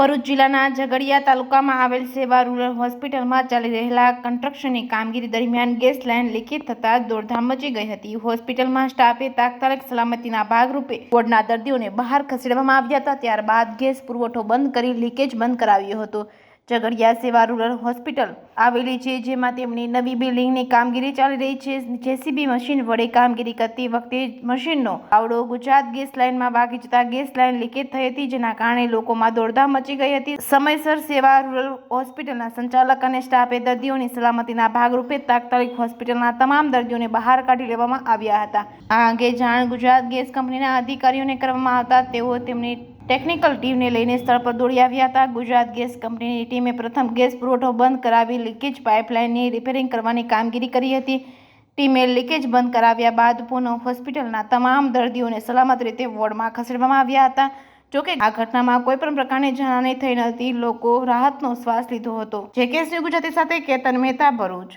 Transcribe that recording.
ભરૂચ જિલ્લાના ઝઘડિયા તાલુકામાં આવેલ સેવા રૂરલ હોસ્પિટલમાં ચાલી રહેલા કન્સ્ટ્રક્શનની કામગીરી દરમિયાન ગેસ લાઇન લીકેજ થતાં દોડધામ મચી ગઈ હતી। હોસ્પિટલમાં સ્ટાફે તાત્કાલિક સલામતીના ભાગરૂપે વોર્ડના દર્દીઓને બહાર ખસેડવામાં આવ્યા હતા। ત્યારબાદ ગેસ પુરવઠો બંધ કરી લીકેજ બંધ કરાવ્યો હતો। ઝઘડિયા સેવા રૂરલ હોસ્પિટલ આવેલી છે, જેમાં તેમની નવી બિલ્ડિંગની કામગીરી ચાલી રહી છે। જેસીબી મશીન વડે કામગીરી કરતી વખતે મશીનનો આવડો ગુજરાત ગેસ લાઇનમાં વાગી જતા ગેસ લાઇન લીકેજ થઈ હતી, જેના કારણે લોકોમાં દોડધામ મચી ગઈ હતી। સમયસર સેવા રૂરલ હોસ્પિટલના સંચાલક અને સ્ટાફે દર્દીઓની સલામતીના ભાગરૂપે તાત્કાલિક હોસ્પિટલના તમામ દર્દીઓને બહાર કાઢી લેવામાં આવ્યા હતા। આ અંગે જાણ ગુજરાત ગેસ કંપનીના અધિકારીઓને કરવામાં આવતા તેઓ તેમની ટેકનિકલ ટીમને લઈને સ્થળ પર દોડી આવ્યા હતા। ગુજરાત ગેસ કંપનીની ટીમે પ્રથમ ગેસ પુરવઠો બંધ કરાવી લીકેજ પાઇપલાઇનની રિપેરિંગ કરવાની કામગીરી કરી હતી। ટીમે લીકેજ બંધ કરાવ્યા બાદ પુનઃ હોસ્પિટલના તમામ દર્દીઓને સલામત રીતે વોર્ડમાં ખસેડવામાં આવ્યા હતા। જોકે આ ઘટનામાં કોઈ પણ પ્રકારની જાનહાની થઈ નથી। લોકો રાહતનો શ્વાસ લીધો હતો। જેકેએસન્યૂઝ ગુજરાતી સાથે કેતન મહેતા, ભરૂચ।